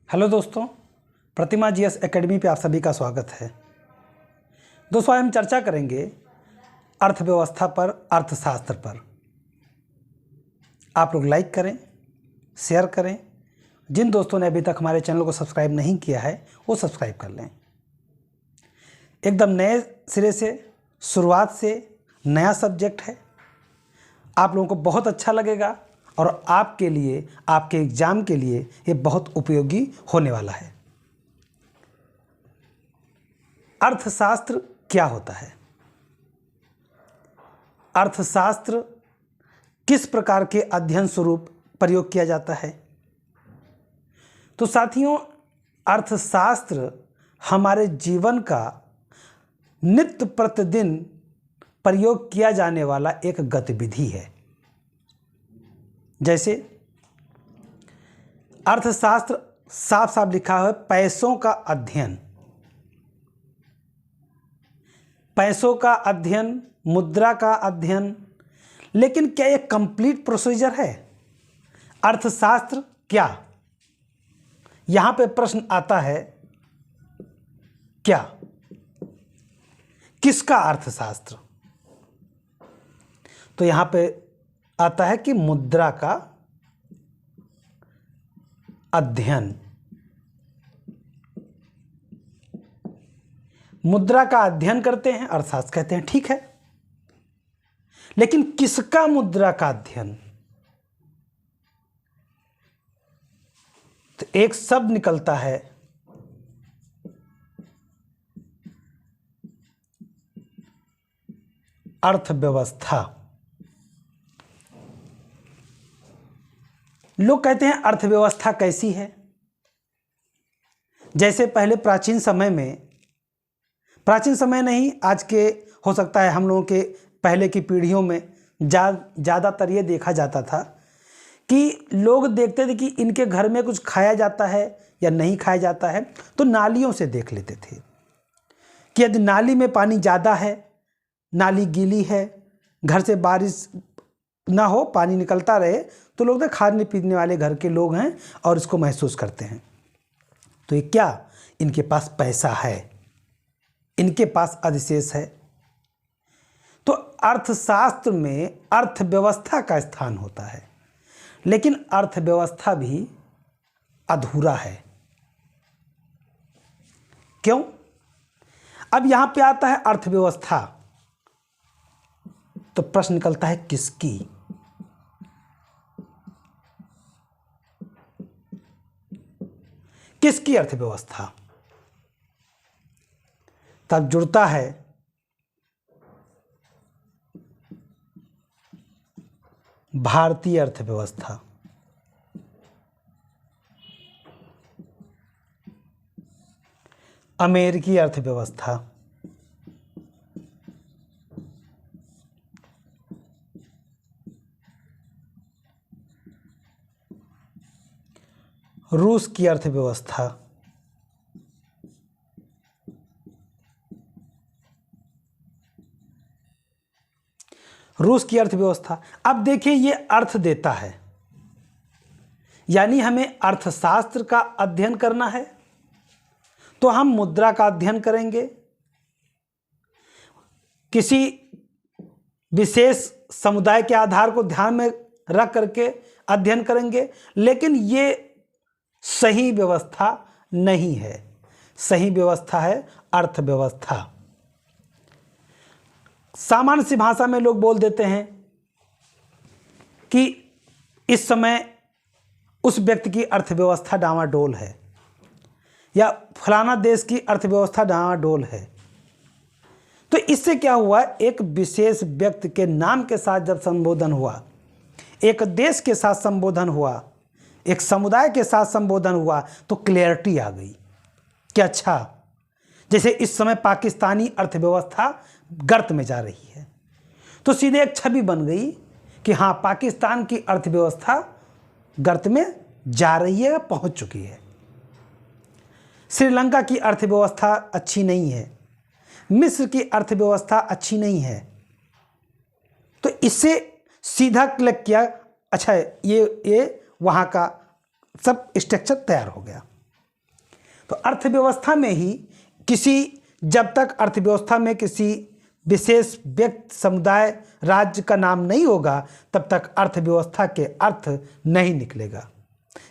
Hello दोस्तों, प्रतिमा GS academy पे आप सभी का स्वागत है। दोस्तों, आज हम चर्चा करेंगे अर्थव्यवस्था पर, अर्थशास्त्र पर। आप लोग लाइक करें, शेयर करें। जिन दोस्तों ने अभी तक हमारे चैनल को सब्सक्राइब नहीं किया है वो सब्सक्राइब कर लें। एकदम नए सिरे से, शुरुआत से नया सब्जेक्ट है। आप लोगों को बहुत अच्छा लगेगा और आपके लिए, आपके एग्ज़ाम के लिए ये बहुत उपयोगी होने वाला है। अर्थशास्त्र क्या होता है? अर्थशास्त्र किस प्रकार के अध्ययन स्वरूप प्रयोग किया जाता है? तो साथियों, अर्थशास्त्र हमारे जीवन का नित्य प्रतिदिन प्रयोग किया जाने वाला एक गतिविधि है। जैसे अर्थशास्त्र साफ साफ लिखा है, पैसों का अध्ययन। पैसों का अध्ययन, मुद्रा का अध्ययन। लेकिन क्या यह कंप्लीट प्रोसीजर है? अर्थशास्त्र क्या? यहां पे प्रश्न आता है, क्या? किसका अर्थशास्त्र? तो यहां पे आता है कि मुद्रा का अध्ययन। मुद्रा का अध्ययन करते हैं, अर्थशास्त्र कहते हैं। ठीक है, लेकिन किसका मुद्रा का अध्ययन? तो एक शब्द निकलता है, अर्थव्यवस्था। लोग कहते हैं अर्थव्यवस्था कैसी है? जैसे पहले प्राचीन समय नहीं, आज के हो सकता है हम लोगों के पहले की पीढ़ियों में ज़्यादातर ये देखा जाता था कि लोग देखते थे कि इनके घर में कुछ खाया जाता है या नहीं खाया जाता है, तो नालियों से देख लेते थे कि यदि नाली में पानी ज़्यादा है, नाली गीली है, घर से बारिश ना हो, पानी निकलता रहे, तो लोग तो खाने पीने वाले घर के लोग हैं और इसको महसूस करते हैं। तो ये क्या? इनके पास पैसा है, इनके पास अधिशेष है। तो अर्थशास्त्र में अर्थव्यवस्था का स्थान होता है, लेकिन अर्थव्यवस्था भी अधूरा है। क्यों? अब यहां पे आता है अर्थव्यवस्था, तो प्रश्न निकलता है किसकी? किसकी अर्थव्यवस्था? तब जुड़ता है भारतीय अर्थव्यवस्था। अमेरिकी अर्थव्यवस्था, रूस की अर्थव्यवस्था, रूस की अर्थव्यवस्था। अब देखिए, ये अर्थ देता है, यानी हमें अर्थशास्त्र का अध्ययन करना है तो हम मुद्रा का अध्ययन करेंगे, किसी विशेष समुदाय के आधार को ध्यान में रख करके अध्ययन करेंगे। लेकिन ये सही व्यवस्था नहीं है। सही व्यवस्था है अर्थव्यवस्था। सामान्य सी भाषा में लोग बोल देते हैं कि इस समय उस व्यक्ति की अर्थव्यवस्था डामाडोल है, या फलाना देश की अर्थव्यवस्था डामाडोल है। तो इससे क्या हुआ? एक विशेष व्यक्ति के नाम के साथ जब संबोधन हुआ, एक देश के साथ संबोधन हुआ, एक समुदाय के साथ संबोधन हुआ, तो क्लैरिटी आ गई कि अच्छा, जैसे इस समय पाकिस्तानी अर्थव्यवस्था गर्त में जा रही है, तो सीधे एक छवि बन गई कि हाँ, पाकिस्तान की अर्थव्यवस्था गर्त में जा रही है, पहुंच चुकी है। श्रीलंका की अर्थव्यवस्था अच्छी नहीं है, मिस्र की अर्थव्यवस्था अच्छी नहीं है। तो इससे सीधा क्लिक किया, अच्छा ये वहाँ का सब स्ट्रक्चर तैयार हो गया। तो अर्थव्यवस्था में ही जब तक अर्थव्यवस्था में किसी विशेष व्यक्ति, समुदाय, राज्य का नाम नहीं होगा, तब तक अर्थव्यवस्था के अर्थ नहीं निकलेगा।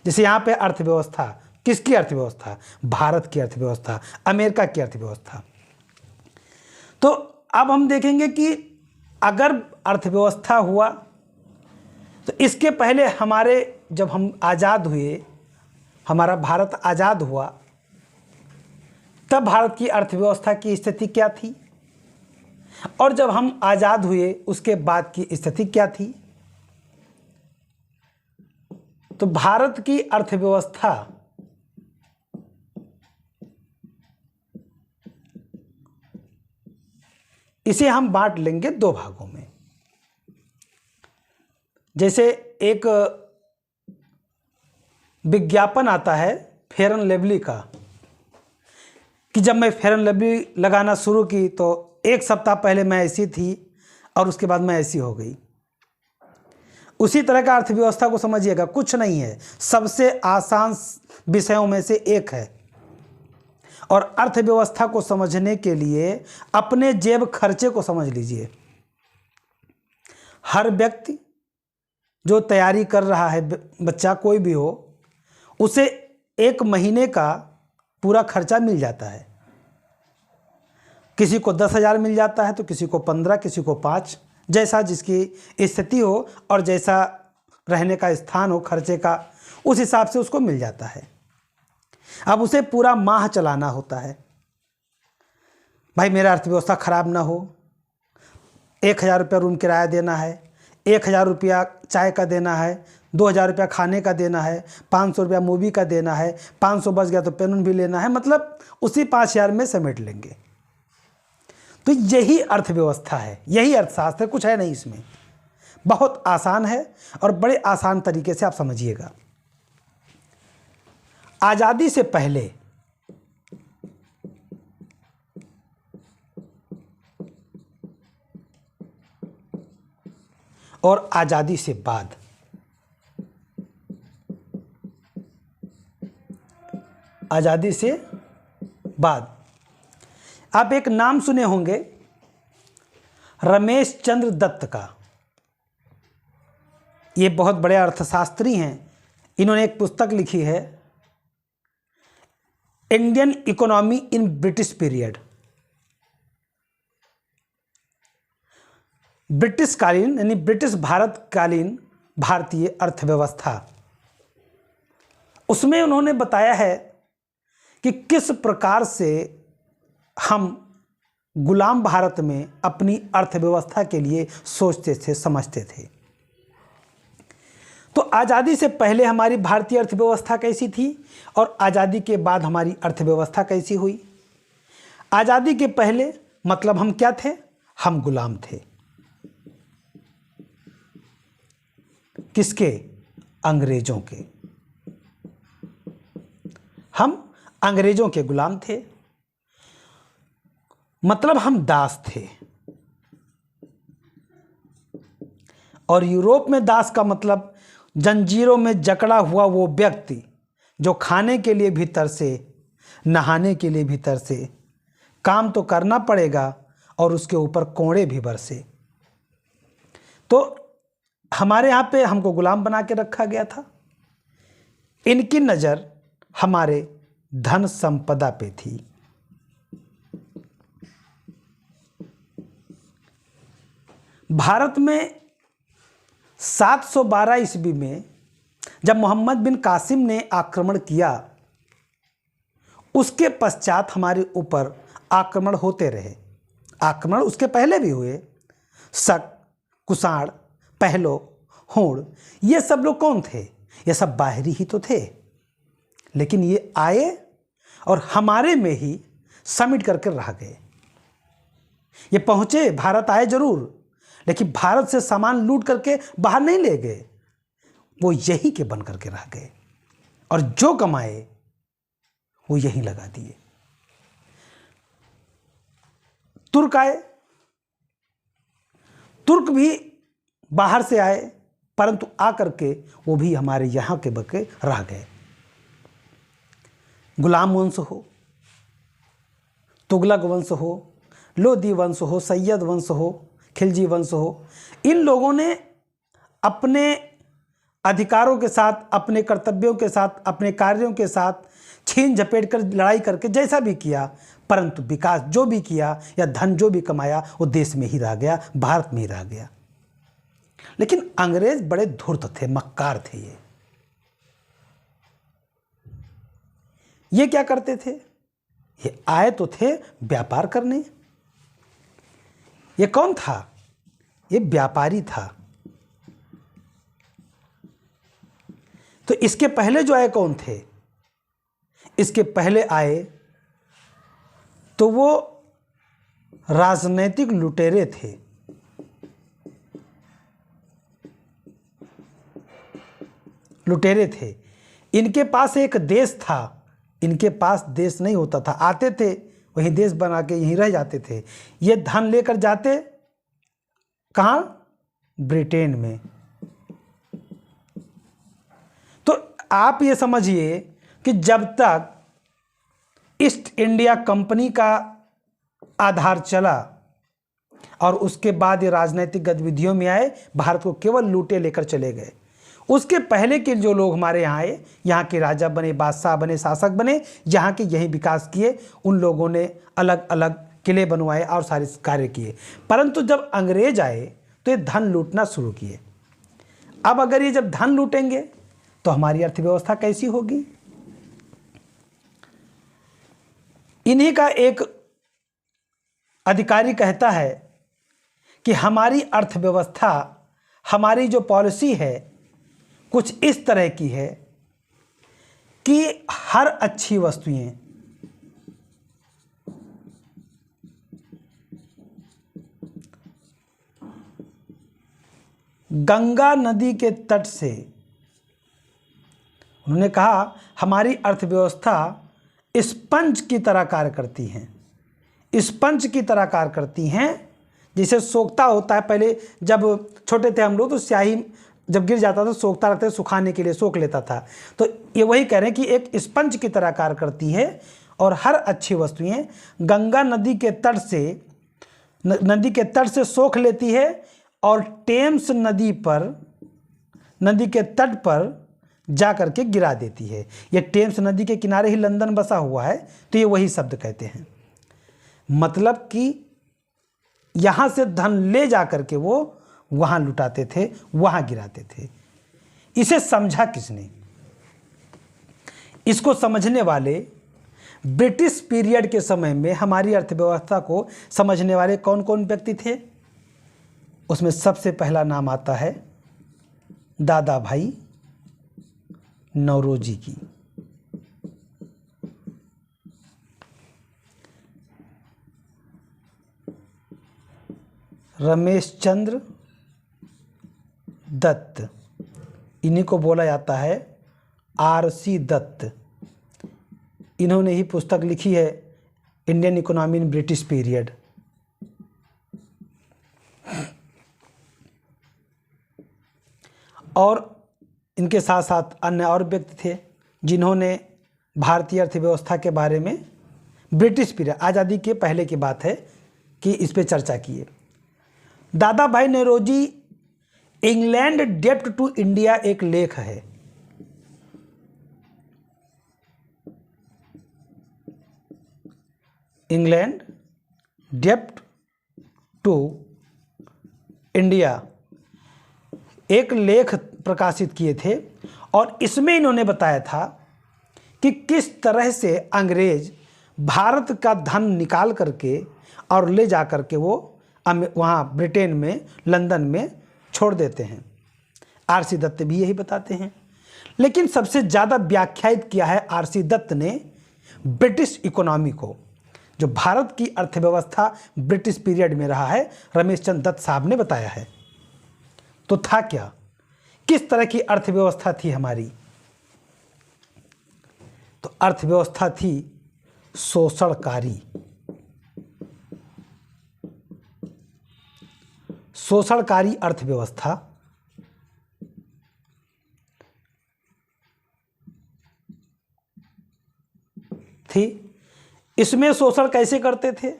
जैसे यहाँ पे अर्थव्यवस्था, किसकी अर्थव्यवस्था? भारत की अर्थव्यवस्था, अमेरिका की अर्थव्यवस्था। तो अब हम देखेंगे कि अगर अर्थव्यवस्था हुआ तो इसके पहले जब हम आज़ाद हुए, हमारा भारत आज़ाद हुआ, तब भारत की अर्थव्यवस्था की स्थिति क्या थी, और जब हम आज़ाद हुए उसके बाद की स्थिति क्या थी। तो भारत की अर्थव्यवस्था इसे हम बांट लेंगे दो भागों में। जैसे एक विज्ञापन आता है फेयर एंड लवली का, कि जब मैं फेयर एंड लवली लगाना शुरू की तो एक सप्ताह पहले मैं ऐसी थी और उसके बाद मैं ऐसी हो गई। उसी तरह का अर्थव्यवस्था को समझिएगा, कुछ नहीं है, सबसे आसान विषयों में से एक है। और अर्थव्यवस्था को समझने के लिए अपने जेब खर्चे को समझ लीजिए। हर व्यक्ति जो तैयारी कर रहा है, बच्चा कोई भी हो, उसे एक महीने का पूरा खर्चा मिल जाता है। किसी को 10,000 मिल जाता है तो किसी को 15, किसी को 5, जैसा जिसकी स्थिति हो और जैसा रहने का स्थान हो, खर्चे का, उस हिसाब से उसको मिल जाता है। अब उसे पूरा माह चलाना होता है। भाई मेरा अर्थव्यवस्था खराब ना हो, 1,000 रुपया रूम किराया देना है, 1,000 रुपया चाय का देना है, 2,000 रुपया खाने का देना है, 500 रुपया मूवी का देना है, 500 बच गया तो पेन भी लेना है, मतलब उसी 5,000 में समेट लेंगे। तो यही अर्थव्यवस्था है, यही अर्थशास्त्र है, कुछ है नहीं इसमें। बहुत आसान है और बड़े आसान तरीके से आप समझिएगा। आज़ादी से पहले और आज़ादी से बाद, आज़ादी से बाद आप एक नाम सुने होंगे रमेश चंद्र दत्त का। ये बहुत बड़े अर्थशास्त्री हैं। इन्होंने एक पुस्तक लिखी है, Indian economy in British period. British कालीन यानी ब्रिटिश भारत कालीन भारतीय अर्थव्यवस्था। उसमें उन्होंने बताया है कि किस प्रकार से हम गुलाम भारत में अपनी अर्थव्यवस्था के लिए सोचते थे, समझते थे। तो आज़ादी से पहले हमारी भारतीय अर्थव्यवस्था कैसी थी और आज़ादी के बाद हमारी अर्थव्यवस्था कैसी हुई। आज़ादी के पहले मतलब हम क्या थे? हम गुलाम थे। किसके? अंग्रेजों के। हम अंग्रेजों के गुलाम थे, मतलब हम दास थे। और यूरोप में दास का मतलब जंजीरों में जकड़ा हुआ वो व्यक्ति जो खाने के लिए भीतर से, नहाने के लिए भीतर से, काम तो करना पड़ेगा और उसके ऊपर कोड़े भी बरसे। तो हमारे यहाँ पे हमको गुलाम बना के रखा गया था। इनकी नज़र हमारे धन संपदा पे थी। भारत में 712 ईस्वी में जब मोहम्मद बिन कासिम ने आक्रमण किया, उसके पश्चात हमारे ऊपर आक्रमण होते रहे। आक्रमण उसके पहले भी हुए। शक, कुषाण, पहलो, होड़, ये सब लोग कौन थे? ये सब बाहरी ही तो थे, लेकिन ये आए और हमारे में ही समिट करके रह गए। ये पहुँचे, भारत आए जरूर, लेकिन भारत से सामान लूट करके बाहर नहीं ले गए, वो यहीं के बन करके रह गए और जो कमाए वो यहीं लगा दिए। तुर्क आए, तुर्क भी बाहर से आए, परंतु आकर के वो भी हमारे यहाँ के बके रह गए। गुलाम वंश हो, तुगलक वंश हो, लोदी वंश हो, सैयद वंश हो, खिलजी वंश हो, इन लोगों ने अपने अधिकारों के साथ, अपने कर्तव्यों के साथ, अपने कार्यों के साथ छीन झपेट कर लड़ाई करके जैसा भी किया, परंतु विकास जो भी किया या धन जो भी कमाया वो देश में ही रह गया, भारत में ही रह गया। लेकिन अंग्रेज बड़े धूर्त थे, मक्कार थे। ये क्या करते थे? ये आए तो थे व्यापार करने। ये कौन था? ये व्यापारी था। तो इसके पहले जो आए कौन थे? इसके पहले आए तो वो राजनैतिक लुटेरे थे। लुटेरे थे। इनके पास एक देश था, इनके पास देश नहीं होता था। आते थे, वहीं देश बना के यहीं रह जाते थे। ये धन लेकर जाते कहाँ? ब्रिटेन में। तो आप ये समझिए कि जब तक ईस्ट इंडिया कंपनी का आधार चला और उसके बाद ये राजनीतिक गतिविधियों में आए, भारत को केवल लूटे लेकर चले गए। उसके पहले के जो लोग हमारे यहाँ आए, यहाँ के राजा बने, बादशाह बने, शासक बने, यहाँ के यही विकास किए, उन लोगों ने अलग अलग किले बनवाए और सारे कार्य किए। परंतु जब अंग्रेज आए तो ये धन लूटना शुरू किए। अब अगर ये जब धन लूटेंगे तो हमारी अर्थव्यवस्था कैसी होगी? इन्हीं का एक अधिकारी कहता है कि हमारी अर्थव्यवस्था, हमारी जो पॉलिसी है कुछ इस तरह की है कि हर अच्छी वस्तुएं गंगा नदी के तट से, उन्होंने कहा हमारी अर्थव्यवस्था स्पंज की तरह कार्य करती हैं। स्पंज की तरह कार्य करती हैं, जैसे सोखता होता है। पहले जब छोटे थे हम लोग तो स्याही जब गिर जाता था सोखता रहता, सुखाने के लिए सोख लेता था। तो ये वही कह रहे हैं कि एक स्पंज की तरह कार्य करती है और हर अच्छी वस्तुएं गंगा नदी के तट से सोख लेती है और टेम्स नदी के तट पर जा करके गिरा देती है। ये टेम्स नदी के किनारे ही लंदन बसा हुआ है, तो ये वही शब्द कहते हैं। मतलब कि यहाँ से धन ले जा करके वो वहाँ लुटाते थे, वहाँ गिराते थे। इसे समझा किसने? इसको समझने वाले ब्रिटिश पीरियड के समय में हमारी अर्थव्यवस्था को समझने वाले कौन कौन व्यक्ति थे? उसमें सबसे पहला नाम आता है दादा भाई नौरोजी की। रमेश चंद्र दत्त, इन्हीं को बोला जाता है आरसी दत्त। इन्होंने ही पुस्तक लिखी है Indian economy in British period. और इनके साथ साथ अन्य और व्यक्ति थे जिन्होंने भारतीय अर्थव्यवस्था के बारे में ब्रिटिश पीरियड, आज़ादी के पहले की बात है, कि इस पे चर्चा की है। दादा भाई नौरोजी इंग्लैंड डेप्ट टू इंडिया एक लेख है। इंग्लैंड डेप्ट टू इंडिया एक लेख प्रकाशित किए थे और इसमें इन्होंने बताया था कि किस तरह से अंग्रेज भारत का धन निकाल करके और ले जा करके वो वहाँ ब्रिटेन में, लंदन में छोड़ देते हैं। आरसी दत्त भी यही बताते हैं। लेकिन सबसे ज़्यादा व्याख्यायित किया है आरसी दत्त ने ब्रिटिश इकोनॉमी को। जो भारत की अर्थव्यवस्था ब्रिटिश पीरियड में रहा है, रमेश चंद्र दत्त साहब ने बताया है। तो था क्या, किस तरह की अर्थव्यवस्था थी हमारी? तो अर्थव्यवस्था थी शोषणकारी। शोषणकारी अर्थव्यवस्था। थी। इसमें शोषण कैसे करते थे?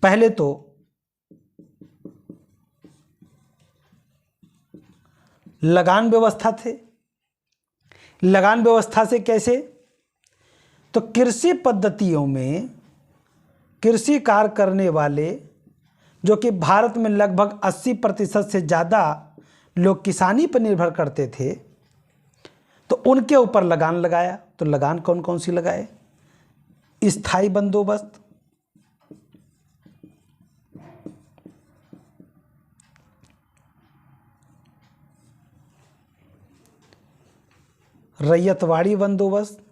पहले तो लगान व्यवस्था थे। लगान व्यवस्था से कैसे? तो कृषि पद्धतियों में कृषि कार्य करने वाले, जो कि भारत में लगभग 80% से ज़्यादा लोग किसानी पर निर्भर करते थे, तो उनके ऊपर लगान लगाया। तो लगान कौन कौन सी लगाए? स्थायी बंदोबस्त, रैयतवाड़ी बंदोबस्त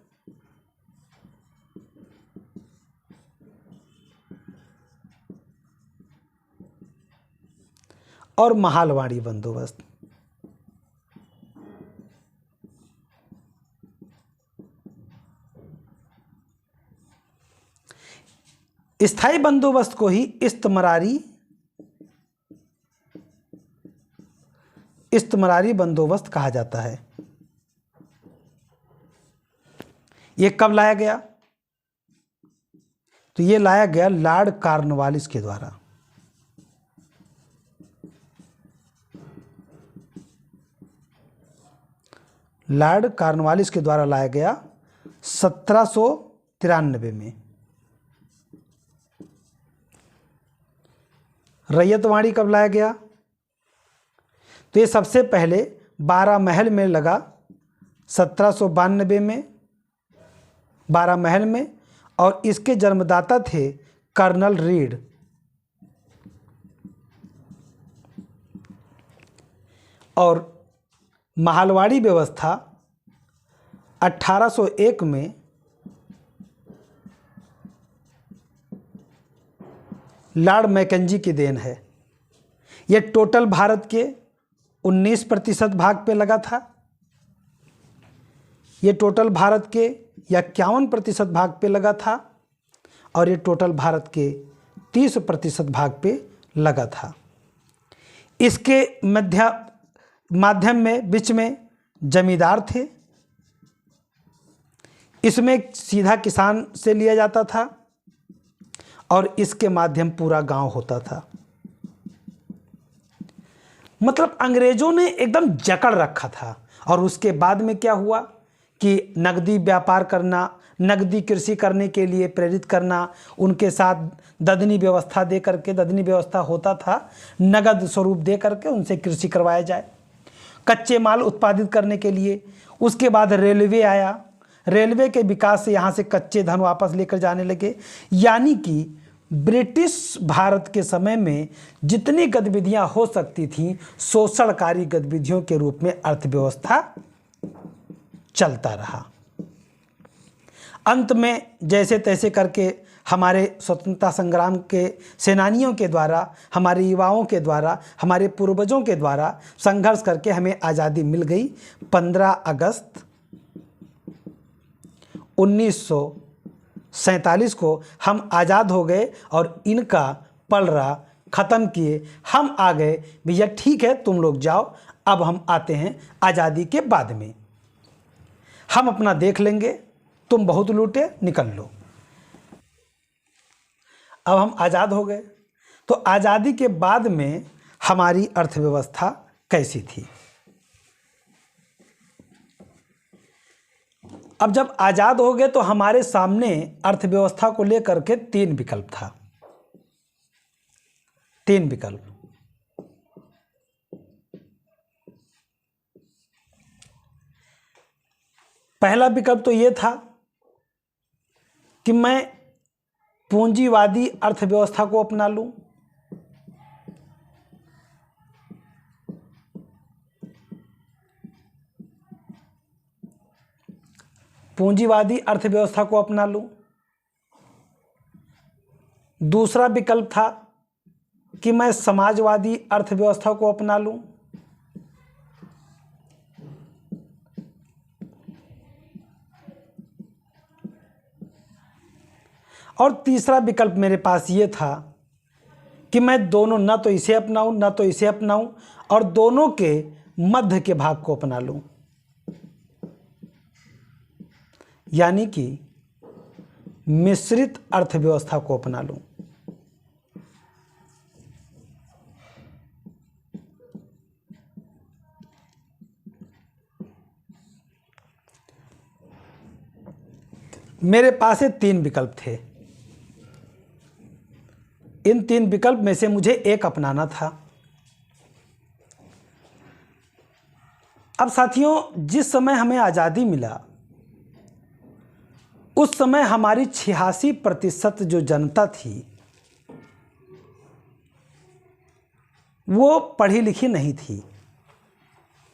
और महालवाड़ी बंदोबस्त। स्थायी बंदोबस्त को ही इस्तमरारी बंदोबस्त कहा जाता है। ये कब लाया गया? तो ये लाया गया लॉर्ड कॉर्नवालिस के द्वारा। लॉर्ड कॉर्नवालिस के द्वारा लाया गया 1793 में। रैयतवाड़ी कब लाया गया? तो ये सबसे पहले 12 महल में लगा 1792 में, 12 महल में, और इसके जन्मदाता थे कर्नल रीड। और महालवाड़ी व्यवस्था 1801 में लॉर्ड मैकेंजी की देन है। यह टोटल भारत के 19% भाग पे लगा था। ये टोटल भारत के 51% भाग पे लगा था, और ये टोटल भारत के 30% भाग पे लगा था। इसके माध्यम में बीच में जमींदार थे। इसमें सीधा किसान से लिया जाता था, और इसके माध्यम पूरा गांव होता था। मतलब अंग्रेजों ने एकदम जकड़ रखा था। और उसके बाद में क्या हुआ कि नकदी व्यापार करना, नकदी कृषि करने के लिए प्रेरित करना, उनके साथ ददनी व्यवस्था दे करके, ददनी व्यवस्था होता था नगद स्वरूप दे करके उनसे कृषि करवाया जाए, कच्चे माल उत्पादित करने के लिए। उसके बाद रेलवे आया। रेलवे के विकास से यहाँ से कच्चे धन वापस लेकर जाने लगे। यानी कि ब्रिटिश भारत के समय में जितनी गतिविधियां हो सकती थीं, शोषणकारी गतिविधियों के रूप में अर्थव्यवस्था चलता रहा। अंत में जैसे तैसे करके हमारे स्वतंत्रता संग्राम के सेनानियों के द्वारा, हमारे युवाओं के द्वारा, हमारे पूर्वजों के द्वारा संघर्ष करके हमें आज़ादी मिल गई। 15 अगस्त 1947 को हम आज़ाद हो गए और इनका पलड़ा ख़त्म किए। हम आ गए, भैया ठीक है तुम लोग जाओ, अब हम आते हैं आज़ादी के बाद में, हम अपना देख लेंगे, तुम बहुत लूटे, निकल लो। अब हम आज़ाद हो गए। तो आज़ादी के बाद में हमारी अर्थव्यवस्था कैसी थी? अब जब आज़ाद हो गए तो हमारे सामने अर्थव्यवस्था को लेकर के 3 विकल्प था। 3 विकल्प। पहला विकल्प तो ये था कि मैं पूंजीवादी अर्थव्यवस्था को अपना लूं। पूंजीवादी अर्थव्यवस्था को अपना लूं। दूसरा विकल्प था कि मैं समाजवादी अर्थव्यवस्था को अपना लूं। और तीसरा विकल्प मेरे पास ये था कि मैं दोनों, ना तो इसे अपनाऊं ना तो इसे अपनाऊं, और दोनों के मध्य के भाग को अपना लूं। यानी कि मिश्रित अर्थव्यवस्था को अपना लूं। मेरे पास ये 3 विकल्प थे। इन 3 विकल्प में से मुझे एक अपनाना था। अब साथियों, जिस समय हमें आज़ादी मिला उस समय हमारी 86% जो जनता थी वो पढ़ी लिखी नहीं थी।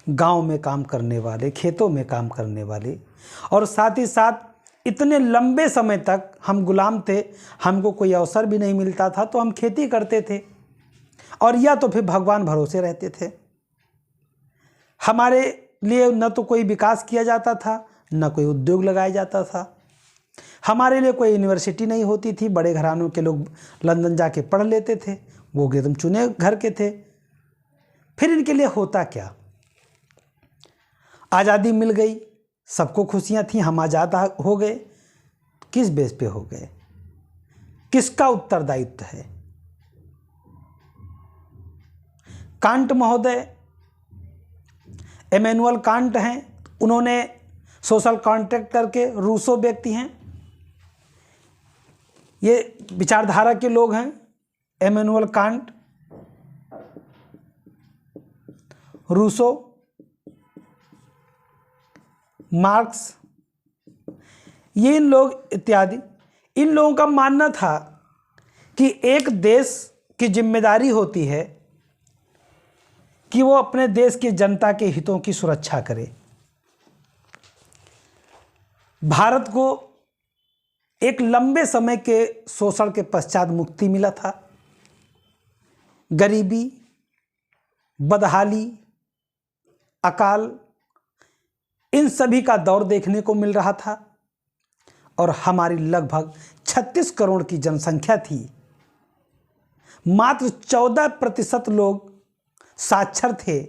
गांव में काम करने वाले, खेतों में काम करने वाले, और साथ ही साथ इतने लंबे समय तक हम गुलाम थे, हमको कोई अवसर भी नहीं मिलता था, तो हम खेती करते थे और या तो फिर भगवान भरोसे रहते थे। हमारे लिए न तो कोई विकास किया जाता था, न कोई उद्योग लगाया जाता था। हमारे लिए कोई यूनिवर्सिटी नहीं होती थी। बड़े घरानों के लोग लंदन जाके पढ़ लेते थे, वो एकदम चुने घर के थे। फिर इनके लिए होता क्या? आज़ादी मिल गई, सबको खुशियां थी, हम आज़ाद हो गए। किस बेस पे हो गए? किसका उत्तरदायित्व है? कांट महोदय, इमैनुअल कांट हैं, उन्होंने सोशल कॉन्ट्रैक्ट करके, रूसो व्यक्ति हैं, ये विचारधारा के लोग हैं। इमैनुअल कांट, रूसो, मार्क्स, ये इन लोग इत्यादि, इन लोगों का मानना था कि एक देश की जिम्मेदारी होती है कि वो अपने देश की जनता के हितों की सुरक्षा करे। भारत को एक लंबे समय के शोषण के पश्चात मुक्ति मिला था। गरीबी, बदहाली, अकाल, इन सभी का दौर देखने को मिल रहा था और हमारी लगभग 36 करोड़ की जनसंख्या थी। मात्र 14% लोग साक्षर थे।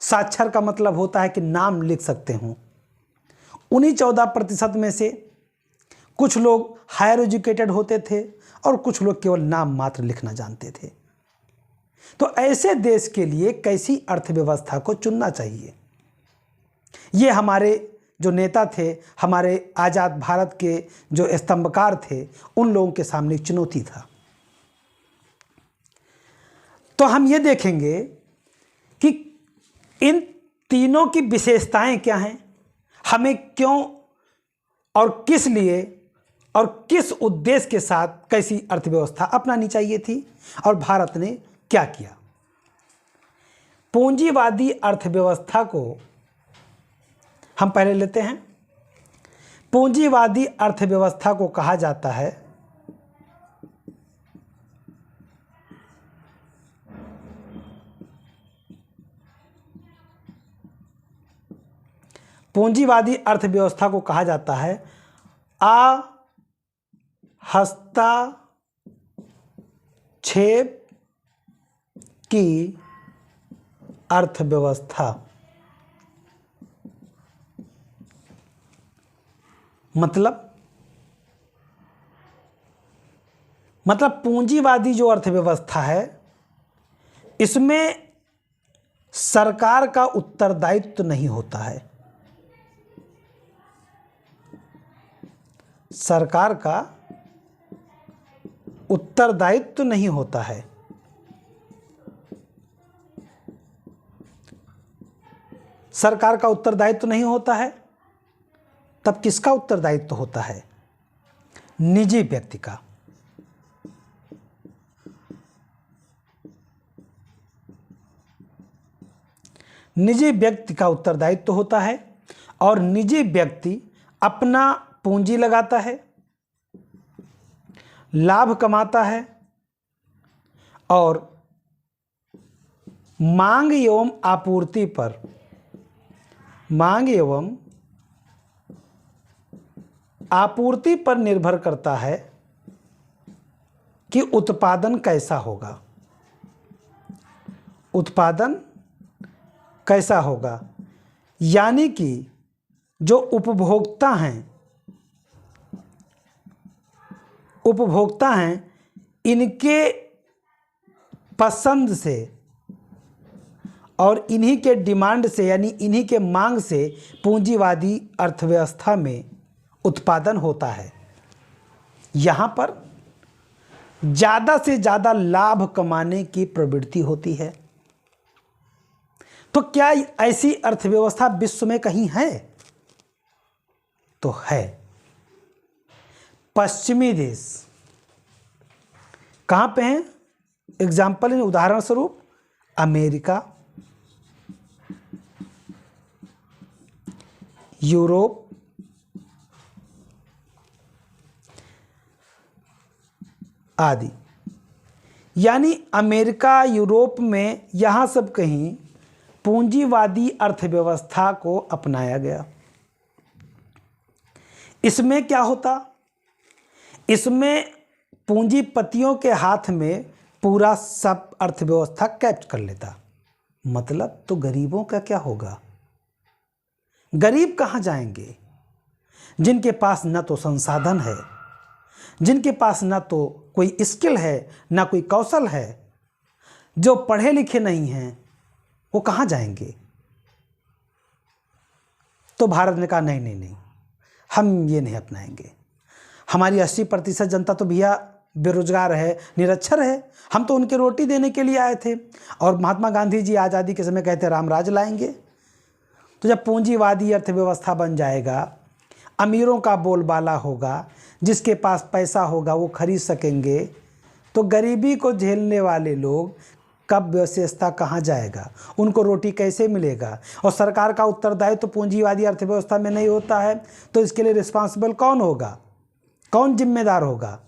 साक्षर का मतलब होता है कि नाम लिख सकते हों। उन्हीं 14% में से कुछ लोग हायर एजुकेटेड होते थे और कुछ लोग केवल नाम मात्र लिखना जानते थे। तो ऐसे देश के लिए कैसी अर्थव्यवस्था को चुनना चाहिए? ये हमारे जो नेता थे, हमारे आज़ाद भारत के जो स्तंभकार थे, उन लोगों के सामने एक चुनौती था। तो हम ये देखेंगे कि इन तीनों की विशेषताएं क्या हैं, हमें क्यों और किस लिए और किस उद्देश्य के साथ कैसी अर्थव्यवस्था अपनानी चाहिए थी और भारत ने क्या किया। पूंजीवादी अर्थव्यवस्था को हम पहले लेते हैं। पूंजीवादी अर्थव्यवस्था को कहा जाता है हस्तक्षेप की अर्थव्यवस्था। मतलब पूंजीवादी जो अर्थव्यवस्था है, इसमें सरकार का उत्तरदायित्व नहीं होता है। सरकार का उत्तरदायित्व नहीं होता है। सरकार का उत्तरदायित्व नहीं होता है, तब किसका उत्तरदायित्व होता है? निजी व्यक्ति का। निजी व्यक्ति का उत्तरदायित्व होता है और निजी व्यक्ति अपना पूंजी लगाता है, लाभ कमाता है और मांग एवं आपूर्ति पर निर्भर करता है कि उत्पादन कैसा होगा। उत्पादन कैसा होगा, यानी कि जो उपभोक्ता हैं उपभोक्ता हैं, इनके पसंद से और इन्हीं के डिमांड से, यानी इन्हीं के मांग से पूंजीवादी अर्थव्यवस्था में उत्पादन होता है। यहाँ पर ज़्यादा से ज़्यादा लाभ कमाने की प्रवृत्ति होती है। तो क्या ऐसी अर्थव्यवस्था विश्व में कहीं है? तो है। पश्चिमी देश कहाँ पे हैं? एग्जाम्पल, उदाहरण स्वरूप अमेरिका, यूरोप, आदि। यानी अमेरिका, यूरोप में यहाँ सब कहीं पूंजीवादी अर्थव्यवस्था को अपनाया गया। इसमें क्या होता? इसमें पूंजीपतियों के हाथ में पूरा सब अर्थव्यवस्था कैप्च कर लेता। मतलब तो गरीबों का क्या होगा? गरीब कहाँ जाएंगे? जिनके पास न तो संसाधन है, जिनके पास ना तो कोई स्किल है, ना कोई कौशल है, जो पढ़े लिखे नहीं हैं, वो कहाँ जाएंगे? तो भारत ने कहा नहीं नहीं नहीं, हम ये नहीं अपनाएंगे। हमारी 80% जनता तो भैया बेरोजगार है, निरक्षर है, हम तो उनके रोटी देने के लिए आए थे। और महात्मा गांधी जी आज़ादी के समय कहते रामराज लाएंगे। तो जब पूंजीवादी अर्थव्यवस्था बन जाएगा, अमीरों का बोलबाला होगा, जिसके पास पैसा होगा वो खरीद सकेंगे, तो गरीबी को झेलने वाले लोग कब विशेषता कहाँ जाएगा? उनको रोटी कैसे मिलेगा? और सरकार का उत्तरदायित्व तो पूंजीवादी अर्थव्यवस्था में नहीं होता है, तो इसके लिए रिस्पॉन्सिबल कौन होगा? कौन जिम्मेदार होगा?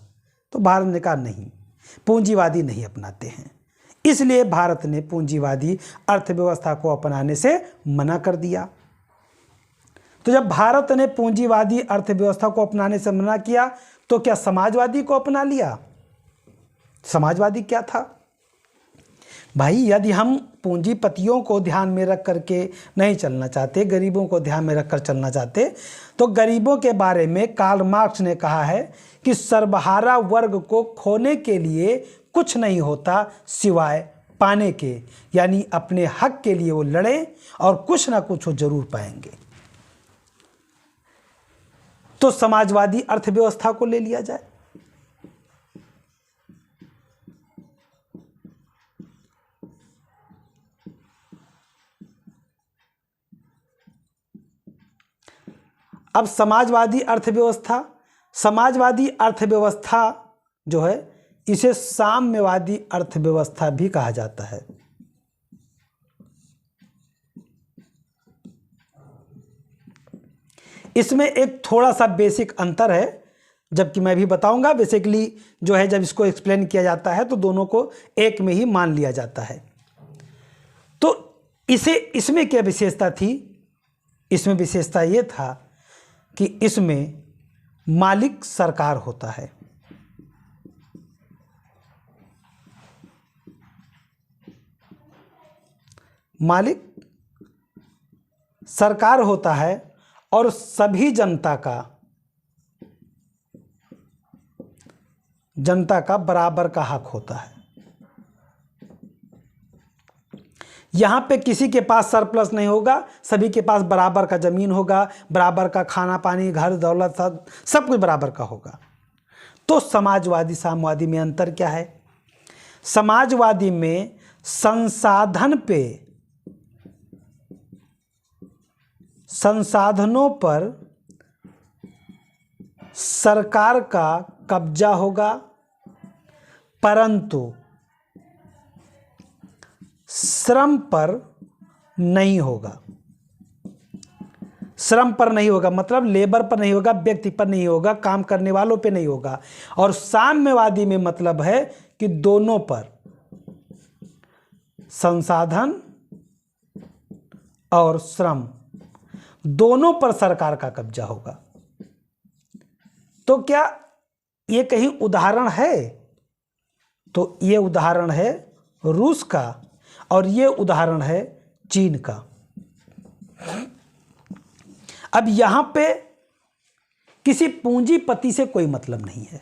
तो भारत ने कहा नहीं, पूंजीवादी नहीं अपनाते हैं। इसलिए भारत ने पूंजीवादी अर्थव्यवस्था को अपनाने से मना कर दिया। तो जब भारत ने पूंजीवादी अर्थव्यवस्था को अपनाने से मना किया, तो क्या समाजवादी को अपना लिया? समाजवादी क्या था भाई? यदि हम पूंजीपतियों को ध्यान में रख करके नहीं चलना चाहते, गरीबों को ध्यान में रखकर चलना चाहते, तो गरीबों के बारे में कार्ल मार्क्स ने कहा है कि सर्वहारा वर्ग को खोने के लिए कुछ नहीं होता सिवाय पाने के। यानी अपने हक के लिए वो लड़ें और कुछ ना कुछ वो जरूर पाएंगे। तो समाजवादी अर्थव्यवस्था को ले लिया जाए। अब समाजवादी अर्थव्यवस्था जो है, इसे साम्यवादी अर्थव्यवस्था भी कहा जाता है। इसमें एक थोड़ा सा बेसिक अंतर है, जबकि मैं भी बताऊंगा। बेसिकली जो है, जब इसको एक्सप्लेन किया जाता है तो दोनों को एक में ही मान लिया जाता है। तो इसमें क्या विशेषता थी? इसमें विशेषता ये था कि इसमें मालिक सरकार होता है। मालिक सरकार होता है और सभी जनता बराबर का हक होता है। यहां पे किसी के पास सरप्लस नहीं होगा, सभी के पास बराबर का जमीन होगा, बराबर का खाना पानी, घर दौलत, सब कुछ बराबर का होगा। तो समाजवादी साम्यवादी में अंतर क्या है? समाजवादी में संसाधनों पर सरकार का कब्जा होगा, परंतु श्रम पर नहीं होगा। श्रम पर नहीं होगा मतलब लेबर पर नहीं होगा, व्यक्ति पर नहीं होगा, काम करने वालों पे नहीं होगा। और साम्यवादी में मतलब है कि दोनों पर, संसाधन और श्रम दोनों पर सरकार का कब्जा होगा। तो क्या ये कहीं उदाहरण है? तो ये उदाहरण है रूस का और ये उदाहरण है चीन का। अब यहां पे किसी पूंजीपति से कोई मतलब नहीं है।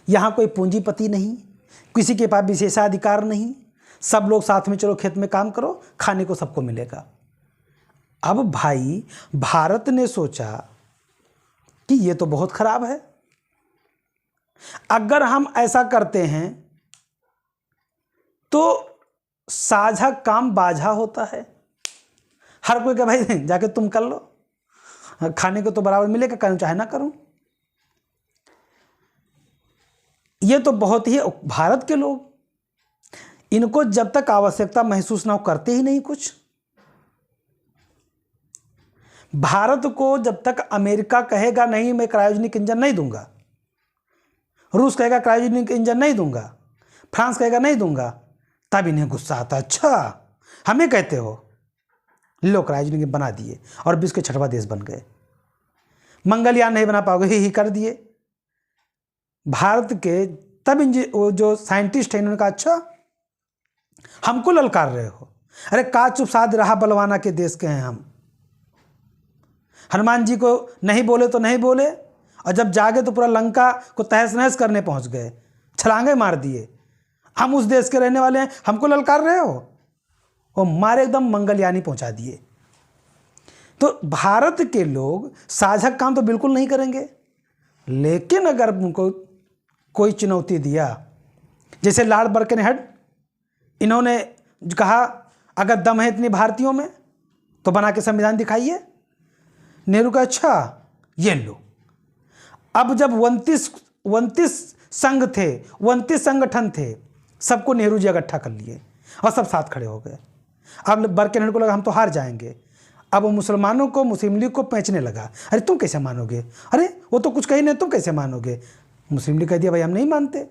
यहाँ कोई पूंजीपति नहीं, किसी के पास विशेषाधिकार नहीं, सब लोग साथ में चलो खेत में काम करो, खाने को सबको मिलेगा। अब भाई भारत ने सोचा कि ये तो बहुत खराब है, अगर हम ऐसा करते हैं तो साझा काम बाझा होता है। हर कोई कहे भाई जाके तुम कर लो, खाने को तो बराबर मिलेगा, करूं चाहे ना करूं। ये तो बहुत ही, भारत के लोग इनको जब तक आवश्यकता महसूस ना हो करते ही नहीं कुछ। भारत को जब तक अमेरिका कहेगा नहीं मैं क्रायोजेनिक इंजन नहीं दूंगा, रूस कहेगा क्रायोजेनिक इंजन नहीं दूंगा, फ्रांस कहेगा नहीं दूंगा, तब इन्हें गुस्सा आता, अच्छा हमें कहते हो, लो क्रायोजेनिक बना दिए और विश्व के 6वां देश बन गए। मंगलयान नहीं बना पाओगे, ही कर दिए। भारत के तब वो जो साइंटिस्ट हैं इन्होंने कहा अच्छा हमको ललकार रहे हो, अरे का चुप साध रहा बलवाना के देश के हैं हम। हनुमान जी को नहीं बोले तो नहीं बोले, और जब जागे तो पूरा लंका को तहस नहस करने पहुंच गए, छलांगे मार दिए। हम उस देश के रहने वाले हैं, हमको ललकार रहे हो। वो मारे एकदम मंगलयानी पहुंचा दिए। तो भारत के लोग साझा काम तो बिल्कुल नहीं करेंगे, लेकिन अगर उनको कोई चुनौती दिया, जैसे लॉर्ड बर्किनहेड, इन्होंने कहा अगर दम है इतनी भारतीयों में तो बना के संविधान दिखाइए। नेहरू का अच्छा ये लो। अब जब 29 संघ थे, 29 संगठन थे, सबको नेहरू जी इकट्ठा कर लिए और सब साथ खड़े हो गए। अब बर्किनहेड को लगा हम तो हार जाएंगे। अब वो मुसलमानों को, मुस्लिम लीग को पेंचने लगा, अरे तुम कैसे मानोगे, अरे वो तो कुछ कही नहीं, तुम कैसे मानोगे। मुस्लिम लीग कह दिया भाई हम नहीं मानते,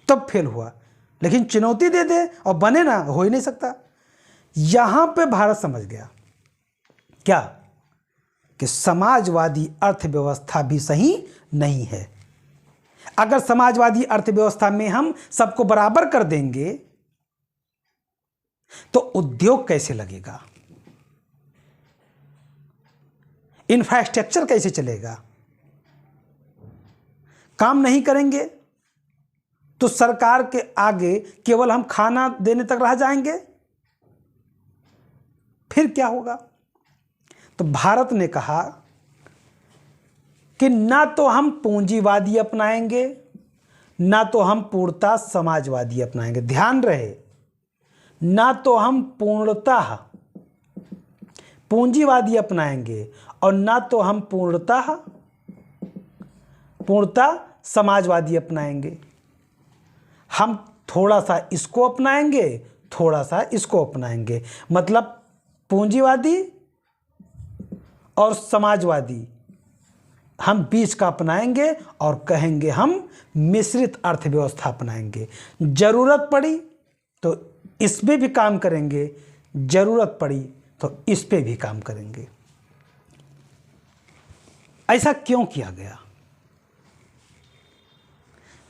तब फेल हुआ। लेकिन चुनौती दे दे और बने ना, हो ही नहीं सकता। यहां पे भारत समझ गया क्या कि समाजवादी अर्थव्यवस्था भी सही नहीं है। अगर समाजवादी अर्थव्यवस्था में हम सबको बराबर कर देंगे तो उद्योग कैसे लगेगा, इंफ्रास्ट्रक्चर कैसे चलेगा। काम नहीं करेंगे तो सरकार के आगे केवल हम खाना देने तक रह जाएंगे, फिर क्या होगा। तो भारत ने कहा कि ना तो हम पूंजीवादी अपनाएंगे, ना तो हम पूर्णतः समाजवादी अपनाएंगे। ध्यान रहे, ना तो हम पूर्णतः पूंजीवादी अपनाएंगे और ना तो हम पूर्णतः समाजवादी अपनाएंगे। हम थोड़ा सा इसको अपनाएंगे, थोड़ा सा इसको अपनाएंगे, मतलब पूंजीवादी और समाजवादी हम बीच का अपनाएंगे और कहेंगे हम मिश्रित अर्थव्यवस्था अपनाएंगे। जरूरत पड़ी तो इस पे भी काम करेंगे, जरूरत पड़ी तो इस पे भी काम करेंगे। ऐसा क्यों किया गया?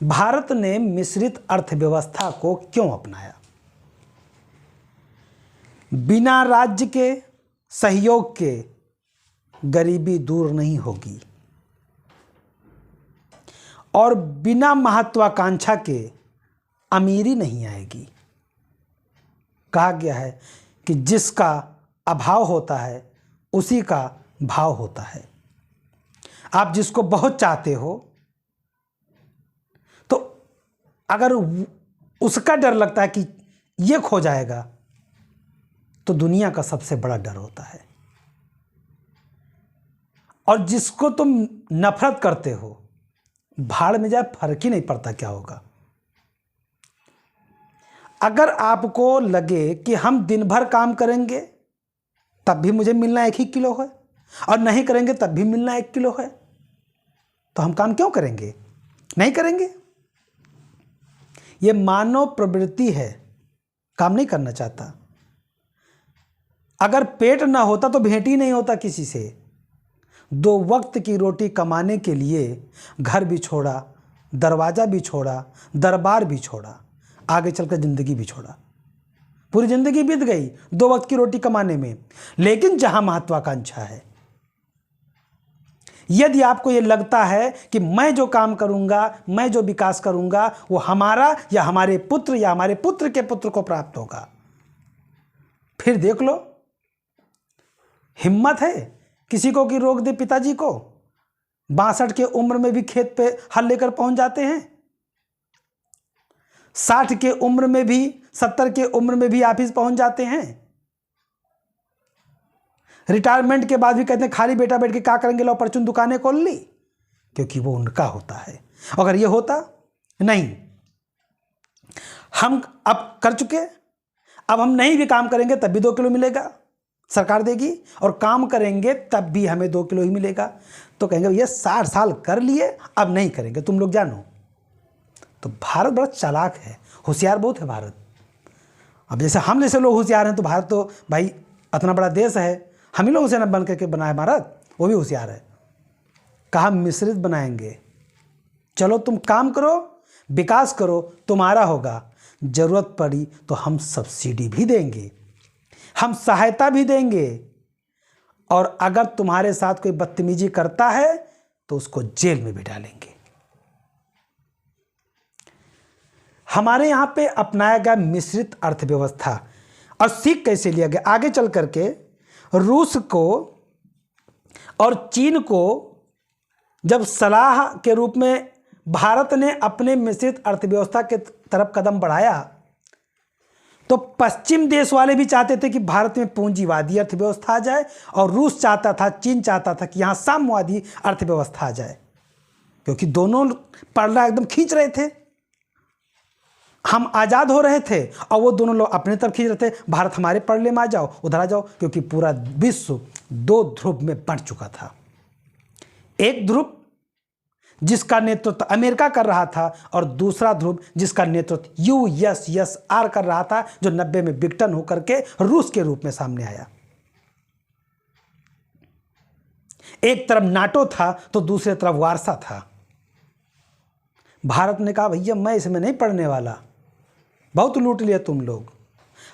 भारत ने मिश्रित अर्थव्यवस्था को क्यों अपनाया? बिना राज्य के सहयोग के गरीबी दूर नहीं होगी और बिना महत्वाकांक्षा के अमीरी नहीं आएगी। कहा गया है कि जिसका अभाव होता है उसी का भाव होता है। आप जिसको बहुत चाहते हो तो अगर उसका डर लगता है कि ये खो जाएगा तो दुनिया का सबसे बड़ा डर होता है। और जिसको तुम नफरत करते हो, भाड़ में जाए, फर्क ही नहीं पड़ता क्या होगा। अगर आपको लगे कि हम दिन भर काम करेंगे तब भी मुझे मिलना 1 ही किलो है और नहीं करेंगे तब भी मिलना 1 किलो है, तो हम काम क्यों करेंगे? नहीं करेंगे। ये मानव प्रवृत्ति है, काम नहीं करना चाहता। अगर पेट ना होता तो भेंट ही नहीं होता किसी से। 2 वक्त की रोटी कमाने के लिए घर भी छोड़ा, दरवाज़ा भी छोड़ा, दरबार भी छोड़ा, आगे चलकर ज़िंदगी भी छोड़ा। पूरी ज़िंदगी बीत गई 2 वक्त की रोटी कमाने में। लेकिन जहां महत्वाकांक्षा है, यदि आपको ये लगता है कि मैं जो काम करूंगा, मैं जो विकास करूंगा, वो हमारा या हमारे पुत्र या हमारे पुत्र के पुत्र को प्राप्त होगा, फिर देख लो, हिम्मत है किसी को कि रोक दे पिताजी को? 62 के उम्र में भी खेत पे हल लेकर पहुंच जाते हैं, 60 के उम्र में भी, 70 के उम्र में भी ऑफिस पहुंच जाते हैं, रिटायरमेंट के बाद भी कहते हैं खाली बेटा बैठ के क्या करेंगे, लो परचून दुकानें खोल ली, क्योंकि वो उनका होता है। अगर ये होता नहीं, हम अब कर चुके, अब हम नहीं भी काम करेंगे तब भी 2 किलो मिलेगा, सरकार देगी, और काम करेंगे तब भी हमें 2 किलो ही मिलेगा। तो कहेंगे ये 60 साल कर लिए, अब नहीं करेंगे, तुम लोग जानो। तो भारत बड़ा चालाक है, होशियार बहुत है भारत। अब जैसे हम जैसे लोग होशियार हैं, तो भारत तो भाई इतना बड़ा देश है, हम ही लोगों से न बन करके बनाया भारत, वो भी होशियार है। कहा मिश्रित बनाएंगे, चलो तुम काम करो, विकास करो, तुम्हारा होगा, जरूरत पड़ी तो हम सब्सिडी भी देंगे, हम सहायता भी देंगे, और अगर तुम्हारे साथ कोई बदतमीजी करता है तो उसको जेल में भी डालेंगे। हमारे यहां पे अपनाया गया मिश्रित अर्थव्यवस्था, और सीख कैसे लिया गया? आगे चल करके रूस को और चीन को जब सलाह के रूप में भारत ने अपने मिश्रित अर्थव्यवस्था के तरफ कदम बढ़ाया, तो पश्चिम देश वाले भी चाहते थे कि भारत में पूंजीवादी अर्थव्यवस्था आ जाए, और रूस चाहता था, चीन चाहता था कि यहां साम्यवादी अर्थव्यवस्था आ जाए, क्योंकि दोनों पलड़ा एकदम खींच रहे थे। हम आज़ाद हो रहे थे और वो दोनों लोग अपने तरफ खींच रहे थे, भारत हमारे पलड़े में आ जाओ, उधर आ जाओ, क्योंकि पूरा विश्व 2 ध्रुव में बंट चुका था। एक ध्रुव जिसका नेतृत्व अमेरिका कर रहा था, और दूसरा ध्रुव जिसका नेतृत्व USSR कर रहा था, जो 90 में विघटन होकर के रूस के रूप में सामने आया। एक तरफ नाटो था तो दूसरे तरफ वारसा था। भारत ने कहा भैया मैं इसमें नहीं पड़ने वाला, बहुत लूट लिया तुम लोग,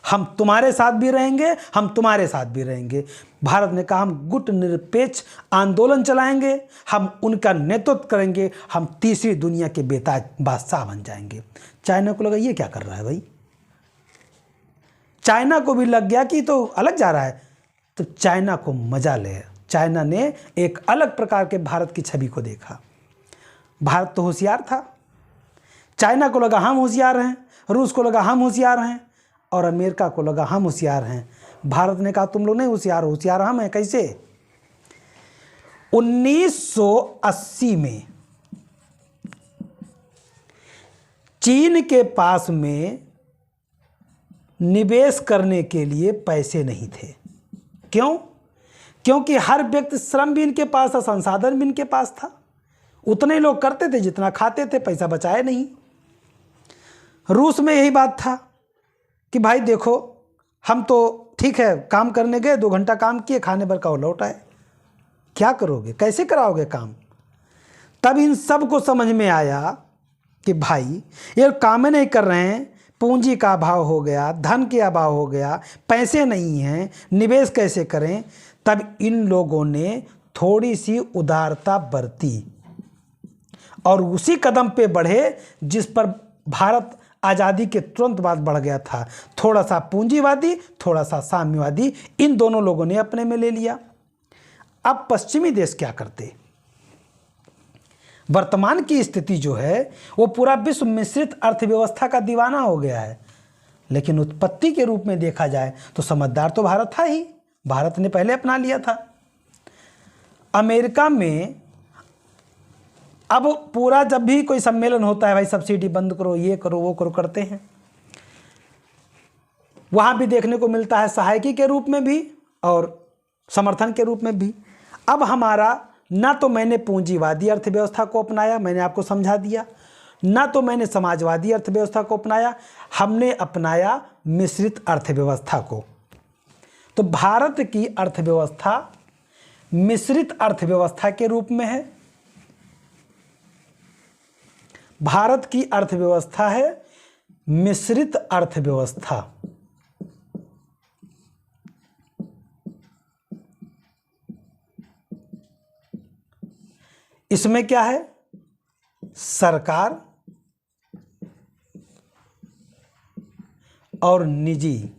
हम तुम्हारे साथ भी रहेंगे, हम तुम्हारे साथ भी रहेंगे। भारत ने कहा हम गुटनिरपेक्ष आंदोलन चलाएंगे, हम उनका नेतृत्व करेंगे, हम तीसरी दुनिया के बेताज बादशाह बन जाएंगे। चाइना को लगा ये क्या कर रहा है भाई, चाइना को भी लग गया कि तो अलग जा रहा है, तो चाइना को मजा ले, चाइना ने एक अलग प्रकार के भारत की छवि को देखा। भारत तो होशियार था, चाइना को लगा हम होशियार हैं, रूस को लगा हम होशियार हैं, और अमेरिका को लगा हम होशियार हैं। भारत ने कहा तुम लोग नहीं होशियार, होशियार हम हैं। कैसे? 1980 में चीन के पास में निवेश करने के लिए पैसे नहीं थे। क्यों? क्योंकि हर व्यक्ति श्रम भी इनके पास था, संसाधन भी इनके पास था, उतने लोग करते थे जितना खाते थे, पैसा बचाए नहीं। रूस में यही बात था कि भाई देखो हम तो ठीक है काम करने गए, 2 घंटा काम किए, खाने भर का वो लौट आए, क्या करोगे, कैसे कराओगे काम? तब इन सब को समझ में आया कि भाई ये काम नहीं कर रहे हैं, पूंजी का अभाव हो गया, धन के अभाव हो गया, पैसे नहीं हैं, निवेश कैसे करें? तब इन लोगों ने थोड़ी सी उदारता बरती और उसी कदम पे बढ़े जिस पर भारत आज़ादी के तुरंत बाद बढ़ गया था। थोड़ा सा पूंजीवादी, थोड़ा सा साम्यवादी, इन दोनों लोगों ने अपने में ले लिया। अब पश्चिमी देश क्या करते? वर्तमान की स्थिति जो है वो पूरा विश्व मिश्रित अर्थव्यवस्था का दीवाना हो गया है, लेकिन उत्पत्ति के रूप में देखा जाए तो समझदार तो भारत था ही, भारत ने पहले अपना लिया था। अमेरिका में अब पूरा जब भी कोई सम्मेलन होता है भाई सब्सिडी बंद करो, ये करो, वो करो, करते हैं। वहां भी देखने को मिलता है सहायकी के रूप में भी और समर्थन के रूप में भी। अब हमारा ना तो मैंने पूंजीवादी अर्थव्यवस्था को अपनाया, मैंने आपको समझा दिया, ना तो मैंने समाजवादी अर्थव्यवस्था को अपनाया, हमने अपनाया मिश्रित अर्थव्यवस्था को। तो भारत की अर्थव्यवस्था मिश्रित अर्थव्यवस्था के रूप में है। भारत की अर्थव्यवस्था है मिश्रित अर्थव्यवस्था। इसमें क्या है, सरकार और निजी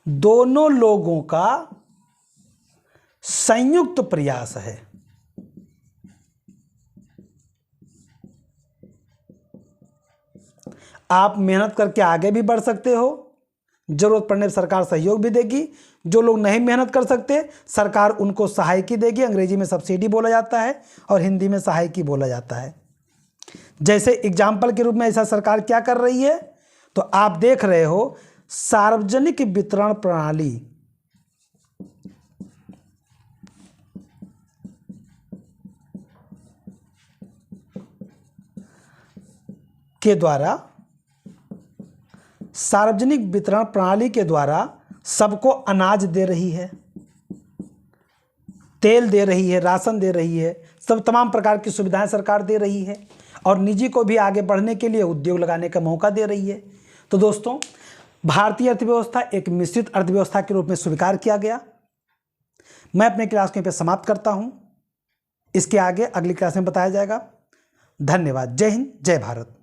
दोनों लोगों का संयुक्त प्रयास है। आप मेहनत करके आगे भी बढ़ सकते हो, जरूरत पड़ने पर सरकार सहयोग भी देगी। जो लोग नहीं मेहनत कर सकते, सरकार उनको सहायकी देगी। अंग्रेजी में सब्सिडी बोला जाता है और हिंदी में सहायकी बोला जाता है। जैसे एग्जाम्पल के रूप में ऐसा सरकार क्या कर रही है, तो आप देख रहे हो सार्वजनिक वितरण प्रणाली के द्वारा, सार्वजनिक वितरण प्रणाली के द्वारा सबको अनाज दे रही है, तेल दे रही है, राशन दे रही है, सब तमाम प्रकार की सुविधाएं सरकार दे रही है और निजी को भी आगे बढ़ने के लिए उद्योग लगाने का मौका दे रही है। तो दोस्तों, भारतीय अर्थव्यवस्था एक मिश्रित अर्थव्यवस्था के रूप में स्वीकार किया गया। मैं अपने क्लास में पे समाप्त करता हूं। इसके आगे अगली क्लास में बताया जाएगा। धन्यवाद। जय हिंद, जय भारत।